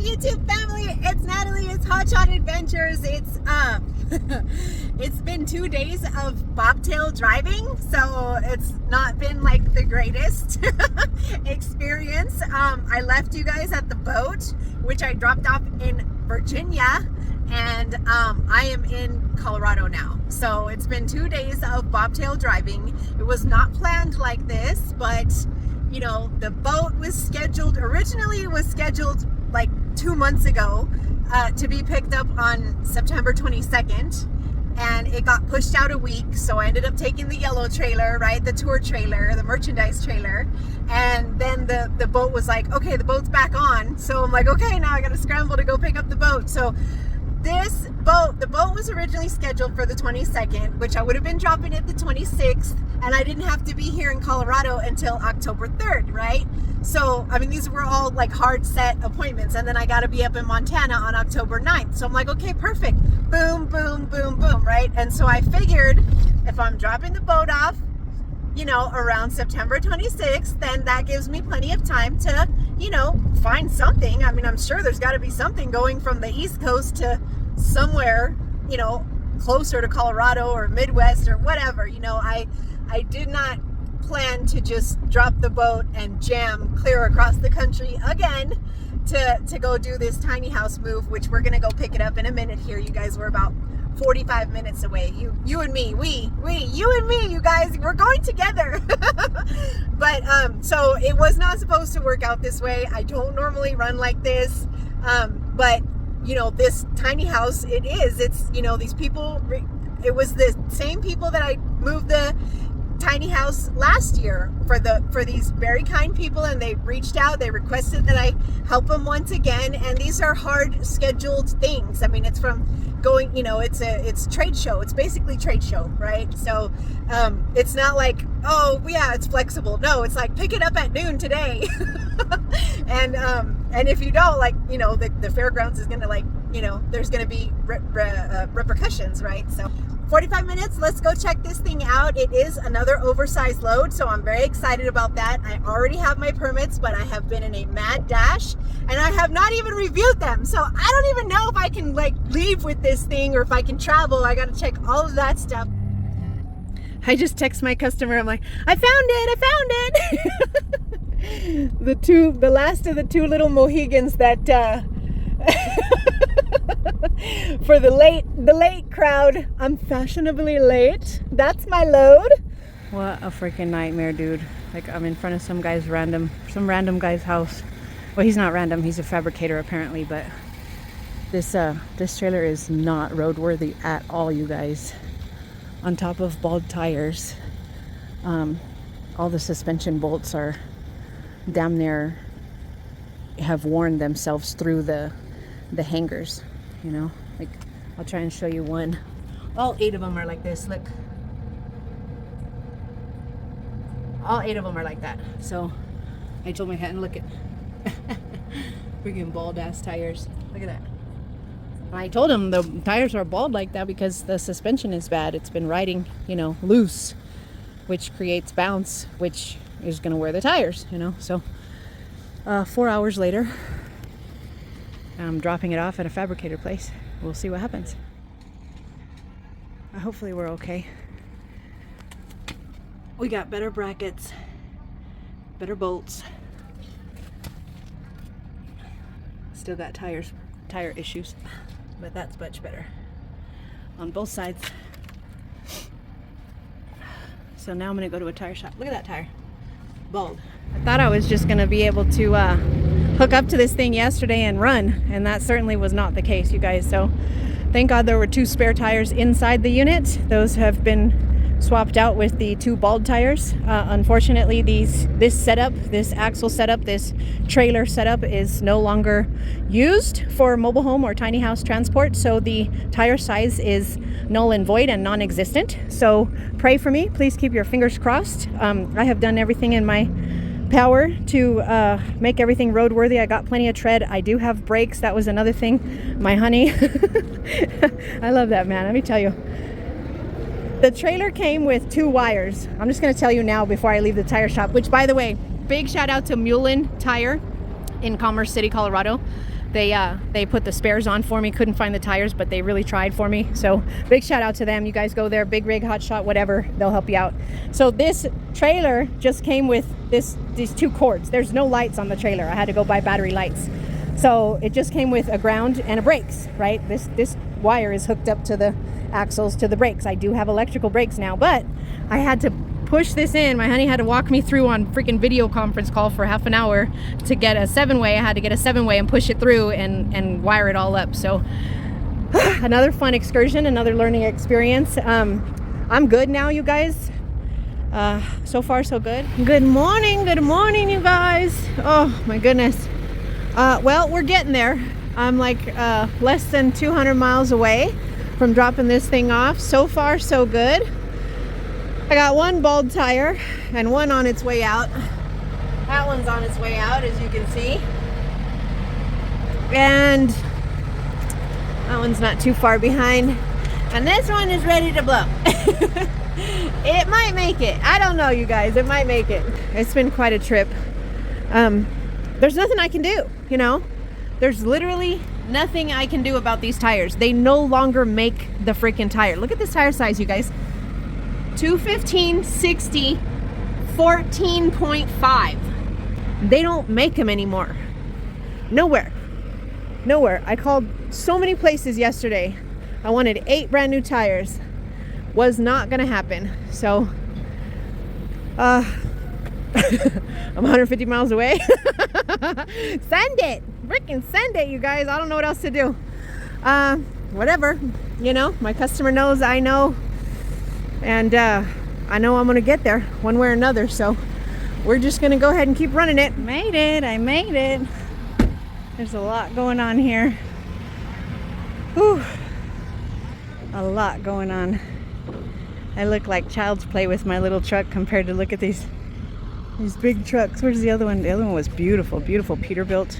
YouTube family, it's Natalie. It's Hot Shot Adventures. It's it's been 2 days of bobtail driving, so it's not been like the greatest experience. I left you guys at the boat, which I dropped off in Virginia, and I am in Colorado now. So it's been 2 days of bobtail driving. It was not planned like this, but you know, the boat was scheduled, originally it was scheduled like 2 months ago to be picked up on September 22nd, and it got pushed out a week. So I ended up taking the yellow trailer, right, the tour trailer, the merchandise trailer, and then the boat was like, okay, the boat's back on. So I'm like, okay, now I gotta scramble to go pick up the boat. So this boat, the boat was originally scheduled for the 22nd, which I would have been dropping it the 26th, and I didn't have to be here in Colorado until October 3rd, right? So, I mean, these were all like hard set appointments, and then I got to be up in Montana on October 9th. So I'm like, okay, perfect. Boom, boom, boom, boom, right? And so I figured if I'm dropping the boat off, you know, around September 26th, then that gives me plenty of time to, you know, find something. I mean, I'm sure there's got to be something going from the East Coast to somewhere, you know, closer to Colorado or Midwest or whatever. You know, I did not plan to just drop the boat and jam clear across the country again to go do this tiny house move, which we're going to go pick it up in a minute here. You guys, were about 45 minutes away. You and me, you and me, you guys, we're going together. But so it was not supposed to work out this way. I don't normally run like this, but you know, this tiny house, it's, you know, these people, it was the same people that I moved the tiny house last year for these very kind people, and they reached out, they requested that I help them once again. And these are hard scheduled things. I mean, it's from going, you know, it's trade show, it's basically trade show, right? So it's not like, oh yeah, it's flexible. No, it's like, pick it up at noon today. And if you don't, like, you know, the fairgrounds is gonna, like, you know, there's gonna be repercussions, right? So 45 minutes, let's go check this thing out. It is another oversized load, so I'm very excited about that. I already have my permits, but I have been in a mad dash, and I have not even reviewed them. So I don't even know if I can, like, leave with this thing or if I can travel. I got to check all of that stuff. I just text my customer. I'm like, I found it. the last of the two little Mohegans that for the late crowd. I'm fashionably late. That's my load. What a freaking nightmare, dude. Like, I'm in front of some random guy's house. Well, he's not random, he's a fabricator apparently, but this trailer is not roadworthy at all, you guys. On top of bald tires, all the suspension bolts are damn near have worn themselves through the hangers, you know. Like, I'll try and show you one. All 8 of them are like this, look. All 8 of them are like that. So I told my hand, look at freaking bald ass tires. Look at that. And I told him the tires are bald like that because the suspension is bad. It's been riding, you know, loose, which creates bounce, which is going to wear the tires, you know. So 4 hours later, I'm dropping it off at a fabricator place. We'll see what happens. Hopefully we're okay. We got better brackets, better bolts. Still got tire issues, but that's much better on both sides. So now I'm gonna go to a tire shop. Look at that tire, bald. I thought I was just gonna be able to hook up to this thing yesterday and run, and that certainly was not the case, you guys. So thank God there were 2 spare tires inside the unit. Those have been swapped out with the 2 bald tires. Unfortunately, this setup, this axle setup, this trailer setup is no longer used for mobile home or tiny house transport, so the tire size is null and void and non-existent. So pray for me, please keep your fingers crossed. I have done everything in my power to make everything roadworthy. I got plenty of tread. I do have brakes. That was another thing. My honey, I love that, man. Let me tell you. The trailer came with 2 wires. I'm just going to tell you now before I leave the tire shop, which, by the way, big shout out to Mullen Tire in Commerce City, Colorado. They put the spares on for me. Couldn't find the tires, but they really tried for me. So big shout out to them. You guys go there, Big Rig, Hot Shot, whatever, they'll help you out. So this trailer just came with these 2 cords. There's no lights on the trailer. I had to go buy battery lights. So it just came with a ground and a brakes, right? This wire is hooked up to the axles to the brakes. I do have electrical brakes now, but I had to push this in. My honey had to walk me through on freaking video conference call for half an hour to get a 7-way. I had to get a 7-way and push it through and wire it all up. So another fun excursion, another learning experience. I'm good now, you guys. So far so good. Good morning, you guys. Oh my goodness. Well, we're getting there. I'm like less than 200 miles away from dropping this thing off. So far so good. I got 1 bald tire and 1 on its way out. That one's on its way out, as you can see. And that one's not too far behind. And this one is ready to blow. It might make it. I don't know, you guys. It might make it. It's been quite a trip. There's nothing I can do, you know? There's literally nothing I can do about these tires. They no longer make the freaking tire. Look at this tire size, you guys. 215 60 14.5. They don't make them anymore. Nowhere. I called so many places yesterday. I wanted 8 brand new tires. Was not gonna happen. So I'm 150 miles away. Send it, freaking send it, you guys. I don't know what else to do. Whatever, you know, my customer knows, I know. And I know I'm gonna get there one way or another, so we're just gonna go ahead and keep running it. Made it, I made it. There's a lot going on here. Whew. A lot going on. I look like child's play with my little truck compared to, look at these big trucks. Where's the other one? The other one was beautiful, beautiful Peterbilt.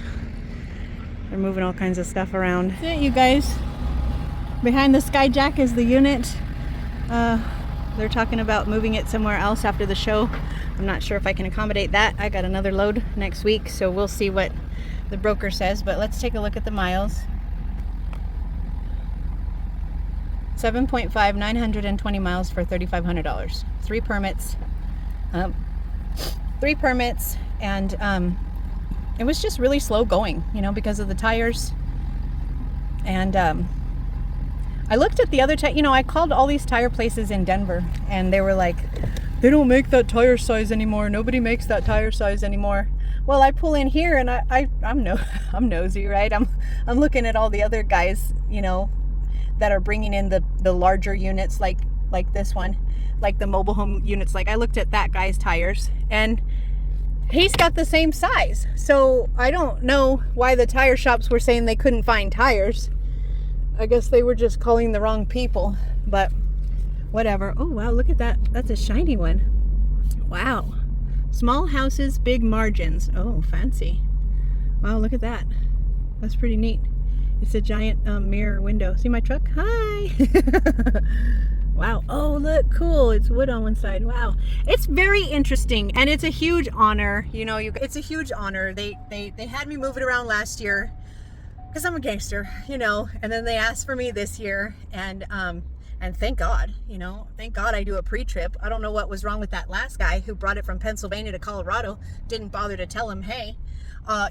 They're moving all kinds of stuff around. That's it, you guys. Behind the Skyjack is the unit. They're talking about moving it somewhere else after the show. I'm not sure if I can accommodate that. I got another load next week, so we'll see what the broker says. But let's take a look at the miles. 7.5, 920 miles for $3,500. 3 permits. 3 permits, and it was just really slow going, you know, because of the tires. And I looked at the other you know, I called all these tire places in Denver, and they were like, they don't make that tire size anymore. Nobody makes that tire size anymore. Well, I pull in here, and I'm nosy, right? I'm looking at all the other guys, you know, that are bringing in the larger units, like this one, like the mobile home units. Like, I looked at that guy's tires, and he's got the same size. So I don't know why the tire shops were saying they couldn't find tires. I guess they were just calling the wrong people, but whatever. Oh wow, look at that. That's a shiny one. Wow. Small houses, big margins. Oh, fancy. Wow, look at that. That's pretty neat. It's a giant mirror window. See my truck? Hi. Wow. Oh, look, cool. It's wood on one side. Wow. It's very interesting, and it's a huge honor. You know, it's a huge honor. They had me move it around last year because I'm a gangster, you know, and then they asked for me this year, and thank God, you know, thank God I do a pre-trip. I don't know what was wrong with that last guy who brought it from Pennsylvania to Colorado. Didn't bother to tell him, hey,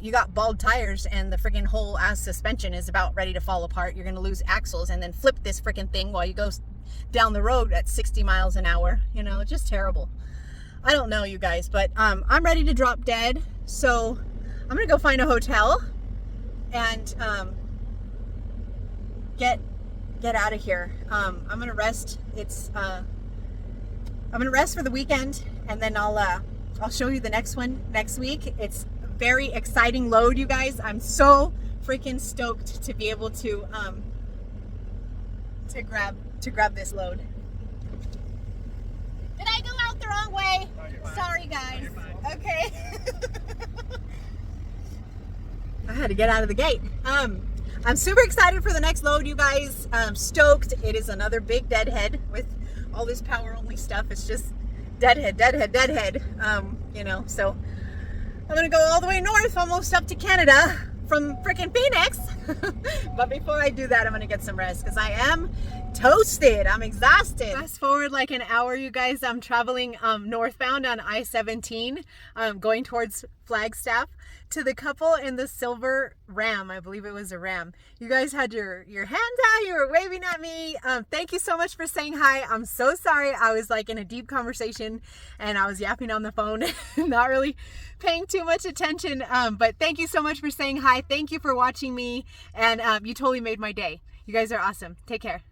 you got bald tires and the freaking whole ass suspension is about ready to fall apart. You're going to lose axles, and then flip this freaking thing while you go down the road at 60 miles an hour. You know, just terrible. I don't know, you guys, but I'm ready to drop dead. So I'm going to go find a hotel and get out of here. I'm going to rest. I'm going to rest for the weekend, and then I'll show you the next one next week. It's very exciting load, you guys. I'm so freaking stoked to be able to grab this load. Did I go out the wrong way? No, sorry, guys. Okay. I had to get out of the gate. I'm super excited for the next load, you guys. I'm stoked. It is another big deadhead with all this power only stuff. It's just deadhead. You know, so I'm gonna go all the way north, almost up to Canada from freaking Phoenix. But before I do that, I'm gonna get some rest because I am toasted. I'm exhausted. Fast forward like an hour, you guys. I'm traveling northbound on I-17, going towards Flagstaff, to the couple in the silver Ram. I believe it was a Ram. You guys had your hands out. You were waving at me. Thank you so much for saying hi. I'm so sorry. I was like in a deep conversation and I was yapping on the phone, not really paying too much attention. But thank you so much for saying hi. Thank you for watching me, and you totally made my day. You guys are awesome. Take care.